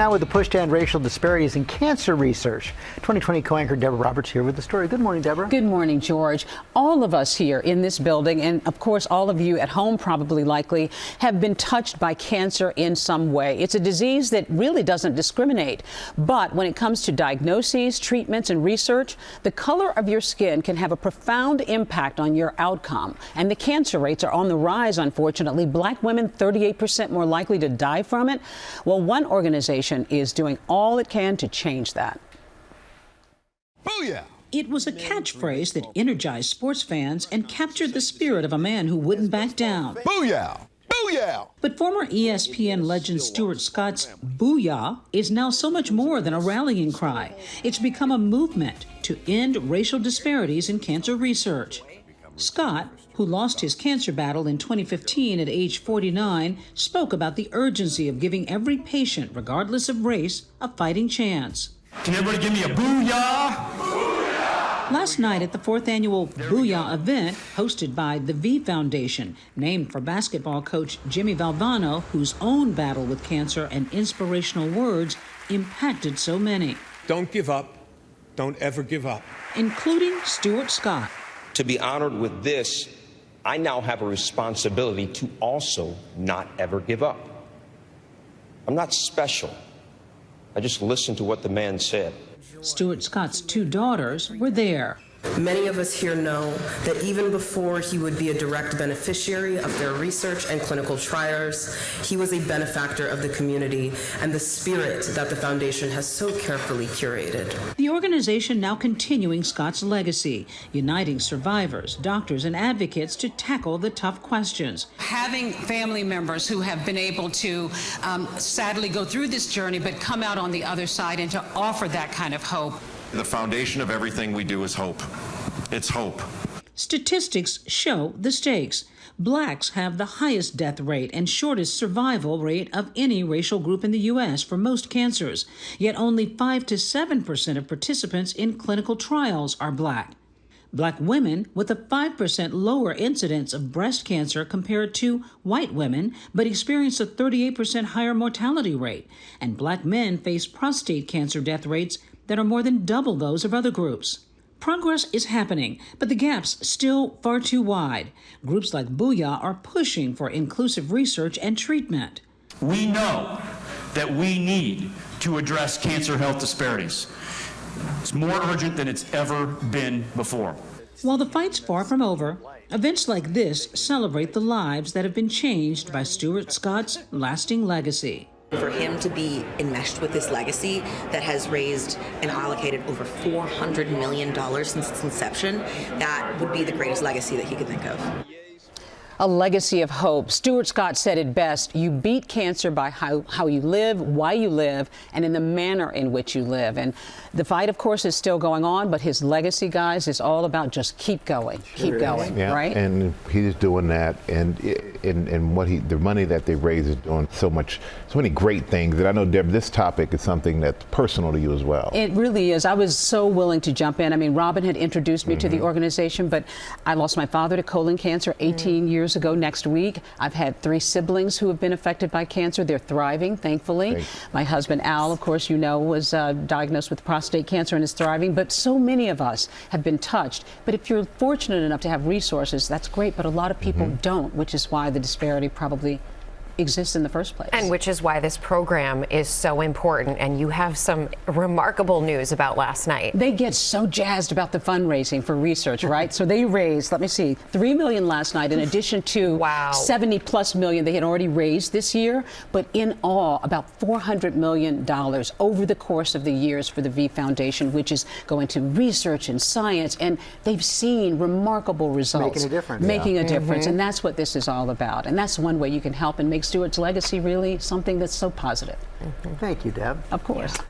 Now with the push to end racial disparities in cancer research. 2020 co-anchor Deborah Roberts here with the story. Good morning, Deborah. Good morning, George. All of us here in this building, and of course all of you at home probably likely, have been touched by cancer in some way. It's a disease that really doesn't discriminate. But when it comes to diagnoses, treatments, and research, the color of your skin can have a profound impact on your outcome. And the cancer rates are on the rise, unfortunately. Black women 38% more likely to die from it. Well, one organization is doing all it can to change that. Boo-Yah! It was a catchphrase that energized sports fans and captured the spirit of a man who wouldn't back down. Boo-Yah! Boo-Yah! But former ESPN legend Stuart Scott's Boo-Yah is now so much more than a rallying cry. It's become a movement to end racial disparities in cancer research. Scott, who lost his cancer battle in 2015 at age 49, spoke about the urgency of giving every patient, regardless of race, a fighting chance. Can everybody give me a Boo-Yah? Boo-Yah! Last night at the 4th annual Boo-Yah event, hosted by the V Foundation, named for basketball coach Jimmy Valvano, whose own battle with cancer and inspirational words impacted so many. Don't give up. Don't ever give up. Including Stuart Scott. To be honored with this, I now have a responsibility to also not ever give up. I'm not special. I just listened to what the man said. Stuart Scott's two daughters were there. Many of us here know that even before he would be a direct beneficiary of their research and clinical trials, he was a benefactor of the community and the spirit that the foundation has so carefully curated. The organization now continuing Scott's legacy, uniting survivors, doctors, and advocates to tackle the tough questions. Having family members who have been able to sadly go through this journey but come out on the other side and to offer that kind of hope. The foundation of everything we do is hope. It's hope. Statistics show the stakes. Blacks have the highest death rate and shortest survival rate of any racial group in the U.S. for most cancers. Yet only 5 to 7% of participants in clinical trials are black. Black women with a 5% lower incidence of breast cancer compared to white women, but experience a 38% higher mortality rate. And black men face prostate cancer death rates that are more than double those of other groups. Progress is happening, but the gap's still far too wide. Groups like Boo-Yah are pushing for inclusive research and treatment. We know that we need to address cancer health disparities. It's more urgent than it's ever been before. While the fight's far from over, events like this celebrate the lives that have been changed by Stuart Scott's lasting legacy. For him to be enmeshed with this legacy that has raised and allocated over $400 million since its inception, that would be the greatest legacy that he could think of. A legacy of hope. Stuart Scott said it best: you beat cancer by how you live, why you live, and in the manner in which you live. And the fight, of course, is still going on, but his legacy, guys, is all about just keep going, keep going, yeah, right? And he's doing that, and what the money that they raise is doing so many great things. And I know, Deb, this topic is something that's personal to you as well. It really is. I was so willing to jump in. I mean, Robin had introduced me to the organization, but I lost my father to colon cancer 18 years ago next week. I've had 3 siblings who have been affected by cancer. They're thriving, thankfully. Great. My husband, Al, of course, you know, was diagnosed with prostate cancer and is thriving. But so many of us have been touched. But if you're fortunate enough to have resources, that's great. But a lot of people don't, which is why the disparity probably exists in the first place. And which is why this program is so important. And you have some remarkable news about last night. They get so jazzed about the fundraising for research, right? So they raised, let me see, $3 million last night in addition to $70+ million they had already raised this year. But in all, about $400 million over the course of the years for the V Foundation, which is going to research and science. And they've seen remarkable results. Making a difference. Making a difference. And that's what this is all about. And that's one way you can help and make Stuart's legacy really something that's so positive. Thank you, Deb. Of course.